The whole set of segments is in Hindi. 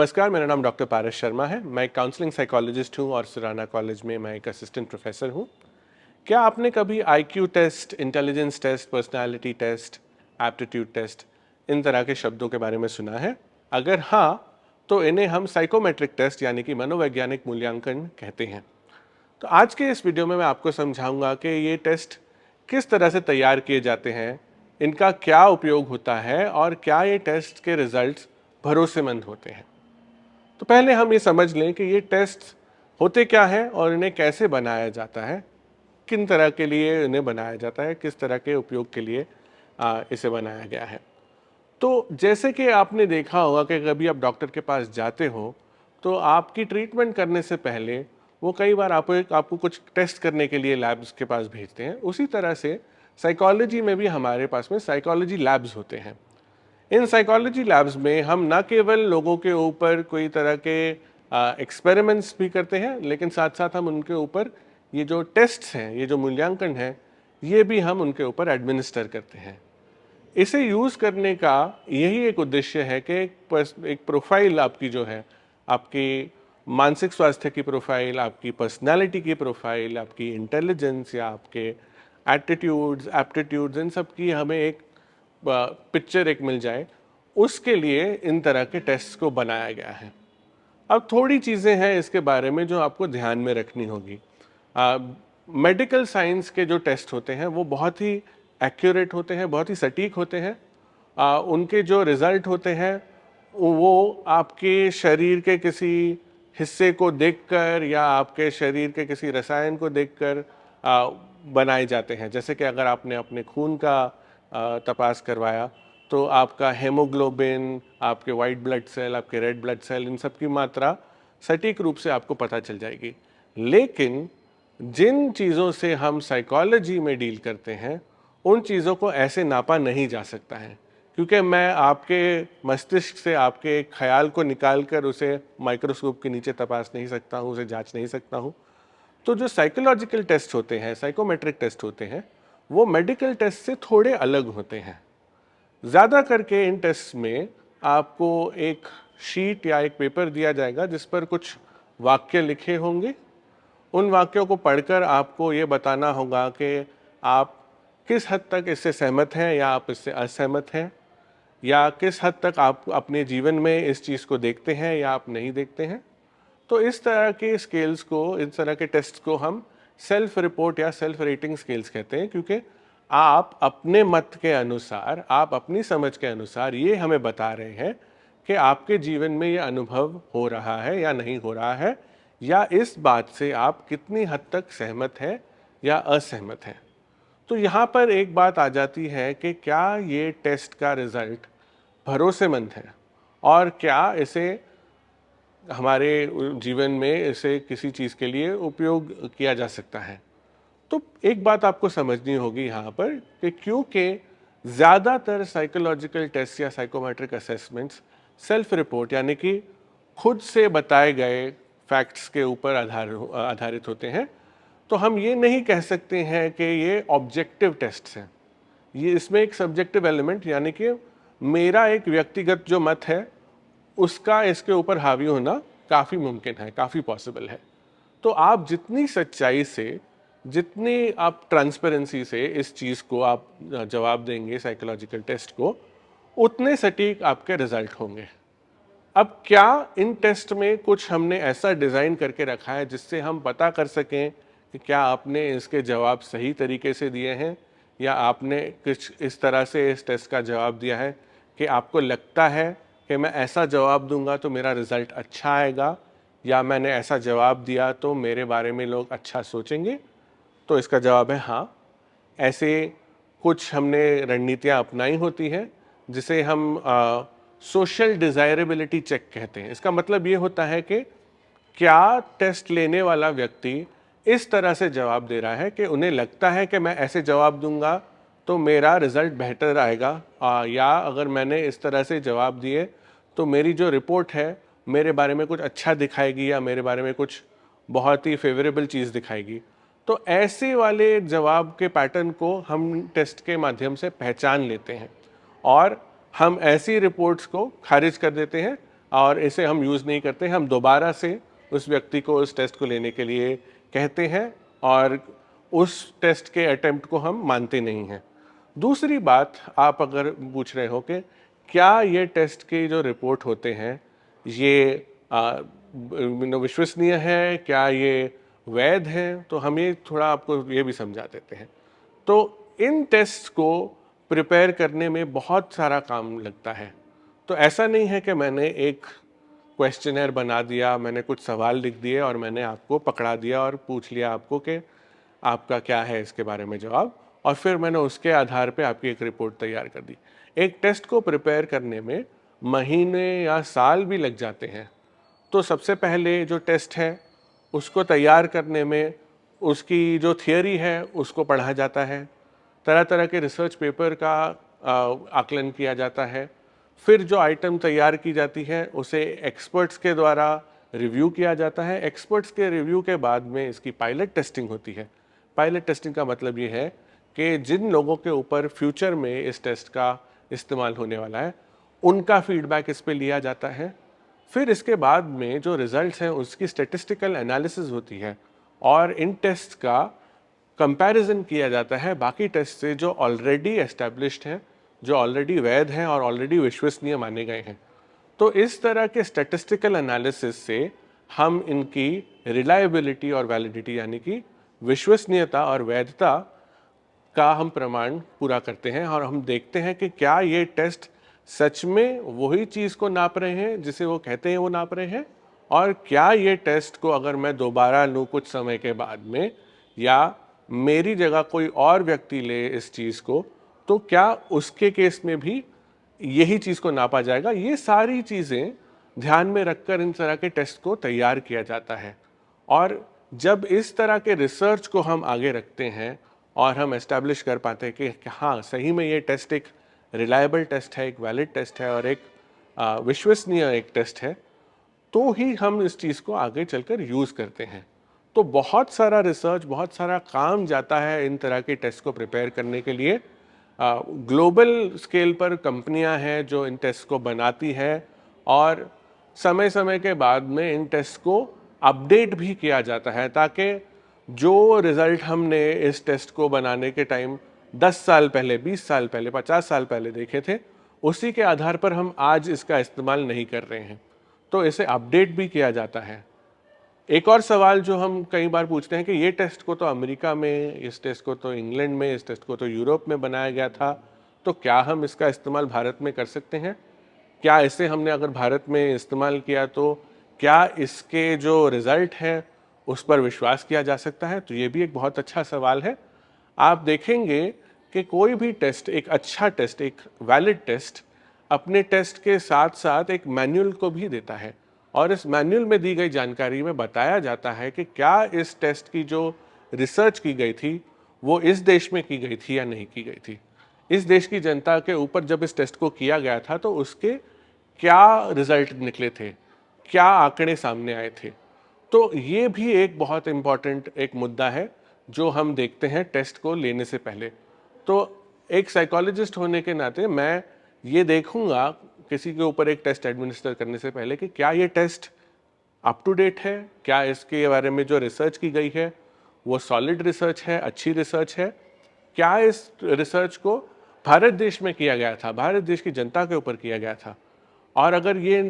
नमस्कार, मेरा नाम डॉक्टर पारस शर्मा है। मैं एक काउंसलिंग साइकोलॉजिस्ट हूँ और सुराना कॉलेज में मैं एक असिस्टेंट प्रोफेसर हूँ। क्या आपने कभी IQ test, intelligence test, personality test, aptitude test इन तरह के शब्दों के बारे में सुना है? अगर हाँ, तो इन्हें हम साइकोमेट्रिक टेस्ट यानी कि मनोवैज्ञानिक मूल्यांकन कहते हैं। तो आज के इस वीडियो में मैं आपको समझाऊंगा कि ये टेस्ट किस तरह से तैयार किए जाते हैं, इनका क्या उपयोग होता है और क्या ये टेस्ट के रिजल्ट्स भरोसेमंद होते हैं। तो पहले हम ये समझ लें कि ये टेस्ट होते क्या हैं और इन्हें कैसे बनाया जाता है, किन तरह के लिए इन्हें बनाया जाता है, किस तरह के उपयोग के लिए इसे बनाया गया है। तो जैसे कि आपने देखा होगा कि कभी आप डॉक्टर के पास जाते हो तो आपकी ट्रीटमेंट करने से पहले वो कई बार आपको कुछ टेस्ट करने के लिए लैब्स के पास भेजते हैं। उसी तरह से साइकोलॉजी में भी हमारे पास में साइकोलॉजी लैब्स होते हैं। इन साइकोलॉजी लैब्स में हम न केवल लोगों के ऊपर कोई तरह के एक्सपेरिमेंट्स भी करते हैं, लेकिन साथ साथ हम उनके ऊपर ये जो टेस्ट्स हैं, ये जो मूल्यांकन है, ये भी हम उनके ऊपर एडमिनिस्टर करते हैं। इसे यूज़ करने का यही एक उद्देश्य है कि एक प्रोफाइल आपकी जो है, आपकी मानसिक स्वास्थ्य की प्रोफाइल, आपकी पर्सनालिटी की प्रोफाइल, आपकी इंटेलिजेंस या आपके एटीट्यूड्स, एप्टीट्यूड्स, इन सब की हमें एक पिक्चर एक मिल जाए। उसके लिए इन तरह के टेस्ट को बनाया गया है। अब थोड़ी चीज़ें हैं इसके बारे में जो आपको ध्यान में रखनी होगी। मेडिकल साइंस के जो टेस्ट होते हैं वो बहुत ही एक्यूरेट होते हैं, बहुत ही सटीक होते हैं। उनके जो रिज़ल्ट होते हैं वो आपके शरीर के किसी हिस्से को देखकर या आपके शरीर के किसी रसायन को देखकर बनाए जाते हैं। जैसे कि अगर आपने अपने खून का तपास करवाया तो आपका हेमोग्लोबिन, आपके वाइट ब्लड सेल, आपके रेड ब्लड सेल, इन सब की मात्रा सटीक रूप से आपको पता चल जाएगी। लेकिन जिन चीज़ों से हम साइकोलॉजी में डील करते हैं उन चीज़ों को ऐसे नापा नहीं जा सकता है, क्योंकि मैं आपके मस्तिष्क से आपके एक ख्याल को निकाल कर उसे माइक्रोस्कोप के नीचे तपास नहीं सकता हूँ, उसे जांच नहीं सकता हूँ। तो जो साइकोलॉजिकल टेस्ट होते हैं, साइकोमेट्रिक टेस्ट होते हैं, वो मेडिकल टेस्ट से थोड़े अलग होते हैं। ज़्यादा करके इन टेस्ट में आपको एक शीट या एक पेपर दिया जाएगा जिस पर कुछ वाक्य लिखे होंगे। उन वाक्यों को पढ़कर आपको ये बताना होगा कि आप किस हद तक इससे सहमत हैं या आप इससे असहमत हैं, या किस हद तक आप अपने जीवन में इस चीज़ को देखते हैं या आप नहीं देखते हैं। तो इस तरह के स्केल्स को, इस तरह के टेस्ट को हम सेल्फ रिपोर्ट या सेल्फ रेटिंग स्केल्स कहते हैं, क्योंकि आप अपने मत के अनुसार, आप अपनी समझ के अनुसार ये हमें बता रहे हैं कि आपके जीवन में ये अनुभव हो रहा है या नहीं हो रहा है, या इस बात से आप कितनी हद तक सहमत हैं या असहमत हैं। तो यहाँ पर एक बात आ जाती है कि क्या ये टेस्ट का रिज़ल्ट भरोसेमंद है और क्या इसे हमारे जीवन में इसे किसी चीज़ के लिए उपयोग किया जा सकता है। तो एक बात आपको समझनी होगी यहाँ पर कि क्योंकि ज़्यादातर साइकोलॉजिकल टेस्ट या साइकोमेट्रिक असेसमेंट्स सेल्फ रिपोर्ट यानी कि खुद से बताए गए फैक्ट्स के ऊपर आधारित होते हैं, तो हम ये नहीं कह सकते हैं कि ये ऑब्जेक्टिव टेस्ट्स हैं। ये इसमें एक सब्जेक्टिव एलिमेंट यानी कि मेरा एक व्यक्तिगत जो मत है उसका इसके ऊपर हावी होना काफ़ी मुमकिन है, काफ़ी पॉसिबल है। तो आप जितनी सच्चाई से, जितनी आप ट्रांसपेरेंसी से इस चीज़ को आप जवाब देंगे साइकोलॉजिकल टेस्ट को, उतने सटीक आपके रिजल्ट होंगे। अब क्या इन टेस्ट में कुछ हमने ऐसा डिज़ाइन करके रखा है जिससे हम पता कर सकें कि क्या आपने इसके जवाब सही तरीके से दिए हैं, या आपने कुछ इस तरह से इस टेस्ट का जवाब दिया है कि आपको लगता है कि मैं ऐसा जवाब दूंगा तो मेरा रिज़ल्ट अच्छा आएगा, या मैंने ऐसा जवाब दिया तो मेरे बारे में लोग अच्छा सोचेंगे? तो इसका जवाब है हाँ। ऐसे कुछ हमने रणनीतियाँ अपनाई होती हैं जिसे हम सोशल डिज़ायरेबिलिटी चेक कहते हैं। इसका मतलब ये होता है कि क्या टेस्ट लेने वाला व्यक्ति इस तरह से जवाब दे रहा है कि उन्हें लगता है कि मैं ऐसे जवाब दूंगा तो मेरा रिज़ल्ट बेहतर आएगा, या अगर मैंने इस तरह से जवाब दिए तो मेरी जो रिपोर्ट है मेरे बारे में कुछ अच्छा दिखाएगी या मेरे बारे में कुछ बहुत ही फेवरेबल चीज़ दिखाएगी। तो ऐसे वाले जवाब के पैटर्न को हम टेस्ट के माध्यम से पहचान लेते हैं और हम ऐसी रिपोर्ट्स को खारिज कर देते हैं और इसे हम यूज़ नहीं करते, हम दोबारा से उस व्यक्ति को उस टेस्ट को लेने के लिए कहते हैं और उस टेस्ट के अटेम्प्ट को हम मानते नहीं हैं। दूसरी बात, आप अगर पूछ रहे हो कि क्या ये टेस्ट के जो रिपोर्ट होते हैं ये विश्वसनीय है, क्या ये वैध है, तो हम ये थोड़ा आपको ये भी समझा देते हैं। तो इन टेस्ट को प्रिपेयर करने में बहुत सारा काम लगता है। तो ऐसा नहीं है कि मैंने एक क्वेश्चनर बना दिया, मैंने कुछ सवाल लिख दिए और मैंने आपको पकड़ा दिया और पूछ लिया आपको कि आपका क्या है इसके बारे में जवाब, और फिर मैंने उसके आधार पे आपकी एक रिपोर्ट तैयार कर दी। एक टेस्ट को प्रिपेयर करने में महीने या साल भी लग जाते हैं। तो सबसे पहले जो टेस्ट है उसको तैयार करने में उसकी जो थियोरी है उसको पढ़ा जाता है, तरह तरह के रिसर्च पेपर का आकलन किया जाता है। फिर जो आइटम तैयार की जाती है उसे एक्सपर्ट्स के द्वारा रिव्यू किया जाता है। एक्सपर्ट्स के रिव्यू के बाद में इसकी पायलट टेस्टिंग होती है। पायलट टेस्टिंग का मतलब ये है कि जिन लोगों के ऊपर फ्यूचर में इस टेस्ट का इस्तेमाल होने वाला है उनका फीडबैक इस पे लिया जाता है। फिर इसके बाद में जो रिजल्ट्स हैं उसकी स्टेटिस्टिकल एनालिसिस होती है और इन टेस्ट का कंपैरिजन किया जाता है बाकी टेस्ट से जो ऑलरेडी एस्टेब्लिश्ड हैं, जो ऑलरेडी वैध हैं और ऑलरेडी विश्वसनीय माने गए हैं। तो इस तरह के स्टैटिस्टिकल एनालिसिस से हम इनकी रिलायबिलिटी और वैलिडिटी यानी कि विश्वसनीयता और वैधता का हम प्रमाण पूरा करते हैं और हम देखते हैं कि क्या ये टेस्ट सच में वही चीज़ को नाप रहे हैं जिसे वो कहते हैं वो नाप रहे हैं, और क्या ये टेस्ट को अगर मैं दोबारा लूँ कुछ समय के बाद में या मेरी जगह कोई और व्यक्ति ले इस चीज़ को, तो क्या उसके केस में भी यही चीज़ को नापा जाएगा। ये सारी चीज़ें ध्यान में रखकर इन तरह के टेस्ट को तैयार किया जाता है। और जब इस तरह के रिसर्च को हम आगे रखते हैं और हम एस्टैब्लिश कर पाते हैं कि हाँ सही में ये टेस्ट एक रिलायबल टेस्ट है, एक वैलिड टेस्ट है और एक विश्वसनीय एक टेस्ट है, तो ही हम इस चीज़ को आगे चलकर यूज़ करते हैं। तो बहुत सारा रिसर्च, बहुत सारा काम जाता है इन तरह के टेस्ट को प्रिपेयर करने के लिए। ग्लोबल स्केल पर कंपनियां हैं जो इन टेस्ट को बनाती हैं और समय समय के बाद में इन टेस्ट को अपडेट भी किया जाता है ताकि जो रिज़ल्ट हमने इस टेस्ट को बनाने के टाइम 10 साल पहले, 20 साल पहले, 50 साल पहले देखे थे, उसी के आधार पर हम आज इसका इस्तेमाल नहीं कर रहे हैं। तो इसे अपडेट भी किया जाता है। एक और सवाल जो हम कई बार पूछते हैं कि ये टेस्ट को तो अमेरिका में, इस टेस्ट को तो इंग्लैंड में, इस टेस्ट को तो यूरोप में बनाया गया था, तो क्या हम इसका इस्तेमाल भारत में कर सकते हैं? क्या इसे हमने अगर भारत में इस्तेमाल किया तो क्या इसके जो रिज़ल्ट हैं उस पर विश्वास किया जा सकता है? तो ये भी एक बहुत अच्छा सवाल है। आप देखेंगे कि कोई भी टेस्ट, एक अच्छा टेस्ट, एक वैलिड टेस्ट अपने टेस्ट के साथ साथ एक मैनुअल को भी देता है और इस मैनुअल में दी गई जानकारी में बताया जाता है कि क्या इस टेस्ट की जो रिसर्च की गई थी वो इस देश में की गई थी या नहीं की गई थी। इस देश की जनता के ऊपर जब इस टेस्ट को किया गया था तो उसके क्या रिजल्ट निकले थे, क्या आंकड़े सामने आए थे। तो ये भी एक बहुत इम्पॉर्टेंट एक मुद्दा है जो हम देखते हैं टेस्ट को लेने से पहले। तो एक साइकोलॉजिस्ट होने के नाते मैं ये देखूंगा किसी के ऊपर एक टेस्ट एडमिनिस्टर करने से पहले कि क्या ये टेस्ट अप टू डेट है, क्या इसके बारे में जो रिसर्च की गई है वो सॉलिड रिसर्च है, अच्छी रिसर्च है, क्या इस रिसर्च को भारत देश में किया गया था, भारत देश की जनता के ऊपर किया गया था, और अगर ये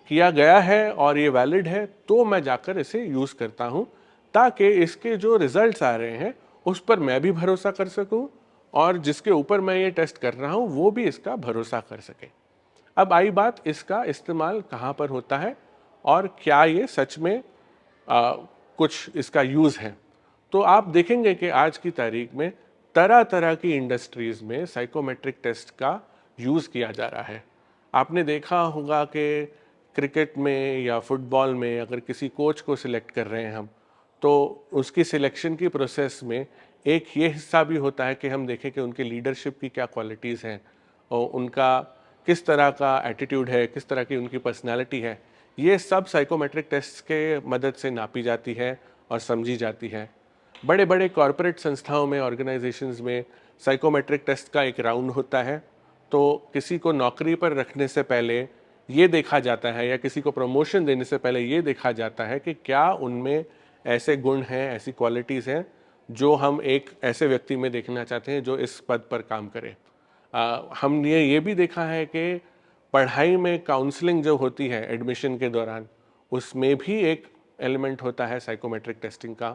किया गया है और ये वैलिड है तो मैं जाकर इसे यूज़ करता हूँ ताकि इसके जो रिजल्ट्स आ रहे हैं उस पर मैं भी भरोसा कर सकूँ और जिसके ऊपर मैं ये टेस्ट कर रहा हूँ वो भी इसका भरोसा कर सके। अब आई बात इसका इस्तेमाल कहाँ पर होता है और क्या ये सच में कुछ इसका यूज़ है। तो आप देखेंगे कि आज की तारीख में तरह तरह की इंडस्ट्रीज़ में साइकोमेट्रिक टेस्ट का यूज़ किया जा रहा है। आपने देखा होगा कि क्रिकेट में या फुटबॉल में अगर किसी कोच को सिलेक्ट कर रहे हैं हम, तो उसकी सिलेक्शन की प्रोसेस में एक ये हिस्सा भी होता है कि हम देखें कि उनकी लीडरशिप की क्या क्वालिटीज़ हैं और उनका किस तरह का एटीट्यूड है, किस तरह की उनकी पर्सनालिटी है। ये सब साइकोमेट्रिक टेस्ट के मदद से नापी जाती है और समझी जाती है। बड़े बड़े कॉरपोरेट संस्थाओं में, ऑर्गेनाइजेशंस में साइकोमेट्रिक टेस्ट का एक राउंड होता है। तो किसी को नौकरी पर रखने से पहले ये देखा जाता है, या किसी को प्रमोशन देने से पहले ये देखा जाता है कि क्या उनमें ऐसे गुण हैं, ऐसी क्वालिटीज़ हैं जो हम एक ऐसे व्यक्ति में देखना चाहते हैं जो इस पद पर काम करे। हमने ये भी देखा है कि पढ़ाई में काउंसलिंग जो होती है एडमिशन के दौरान, उसमें भी एक एलिमेंट होता है साइकोमेट्रिक टेस्टिंग का।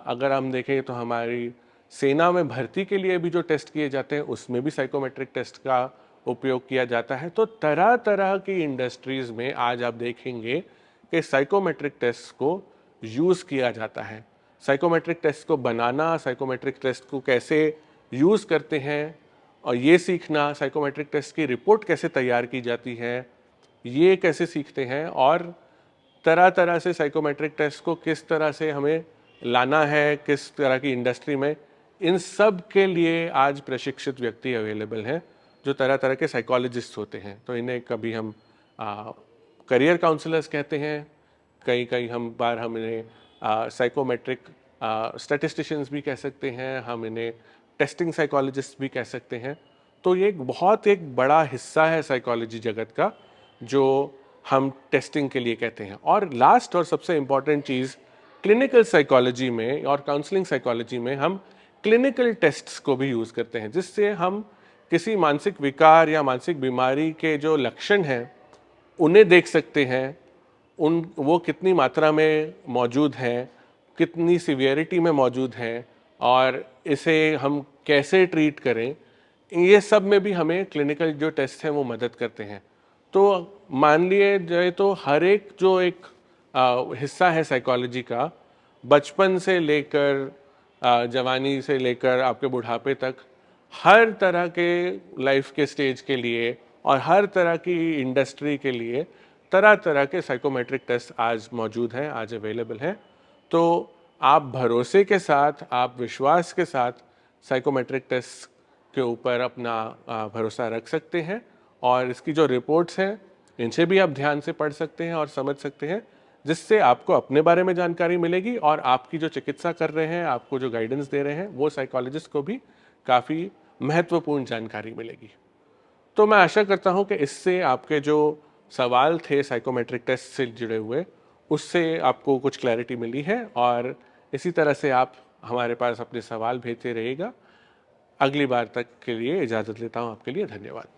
अगर हम देखें तो हमारी सेना में भर्ती के लिए भी जो टेस्ट किए जाते हैं उसमें भी साइकोमेट्रिक टेस्ट का उपयोग किया जाता है। तो तरह तरह की इंडस्ट्रीज़ में आज आप देखेंगे कि साइकोमेट्रिक टेस्ट को यूज़ किया जाता है। साइकोमेट्रिक टेस्ट को बनाना, साइकोमेट्रिक टेस्ट को कैसे यूज़ करते हैं और ये सीखना, साइकोमेट्रिक टेस्ट की रिपोर्ट कैसे तैयार की जाती है, ये कैसे सीखते हैं, और तरह तरह से साइकोमेट्रिक टेस्ट को किस तरह से हमें लाना है, किस तरह की इंडस्ट्री में, इन सब के लिए आज प्रशिक्षित व्यक्ति अवेलेबल हैं जो तरह तरह के साइकोलॉजिस्ट होते हैं। तो इन्हें कभी हम करियर काउंसलर्स कहते हैं, कई कई हम इन्हें साइकोमेट्रिक स्टैटिस्टिशियंस भी कह सकते हैं, हम इन्हें टेस्टिंग साइकोलॉजिस्ट भी कह सकते हैं। तो ये एक बड़ा हिस्सा है साइकोलॉजी जगत का जो हम टेस्टिंग के लिए कहते हैं। और लास्ट और सबसे इम्पॉर्टेंट चीज़, क्लिनिकल साइकोलॉजी में और काउंसलिंग साइकोलॉजी में हम क्लिनिकल टेस्ट्स को भी यूज़ करते हैं, जिससे हम किसी मानसिक विकार या मानसिक बीमारी के जो लक्षण हैं उन्हें देख सकते हैं, वो कितनी मात्रा में मौजूद हैं, कितनी सीवियरिटी में मौजूद हैं, और इसे हम कैसे ट्रीट करें, ये सब में भी हमें क्लिनिकल जो टेस्ट हैं वो मदद करते हैं। तो मान लिए जाए तो हर एक जो एक हिस्सा है साइकोलॉजी का, बचपन से लेकर जवानी से लेकर आपके बुढ़ापे तक, हर तरह के लाइफ के स्टेज के लिए और हर तरह की इंडस्ट्री के लिए तरह तरह के साइकोमेट्रिक टेस्ट आज मौजूद हैं, आज अवेलेबल हैं। तो आप भरोसे के साथ, आप विश्वास के साथ साइकोमेट्रिक टेस्ट के ऊपर अपना भरोसा रख सकते हैं, और इसकी जो रिपोर्ट्स हैं इनसे भी आप ध्यान से पढ़ सकते हैं और समझ सकते हैं, जिससे आपको अपने बारे में जानकारी मिलेगी और आपकी जो चिकित्सा कर रहे हैं, आपको जो गाइडेंस दे रहे हैं, वो साइकोलॉजिस्ट को भी काफ़ी महत्वपूर्ण जानकारी मिलेगी। तो मैं आशा करता हूँ कि इससे आपके जो सवाल थे साइकोमेट्रिक टेस्ट से जुड़े हुए, उससे आपको कुछ क्लैरिटी मिली है, और इसी तरह से आप हमारे पास अपने सवाल भेजते रहिएगा। अगली बार तक के लिए इजाज़त लेता हूँ। आपके लिए धन्यवाद।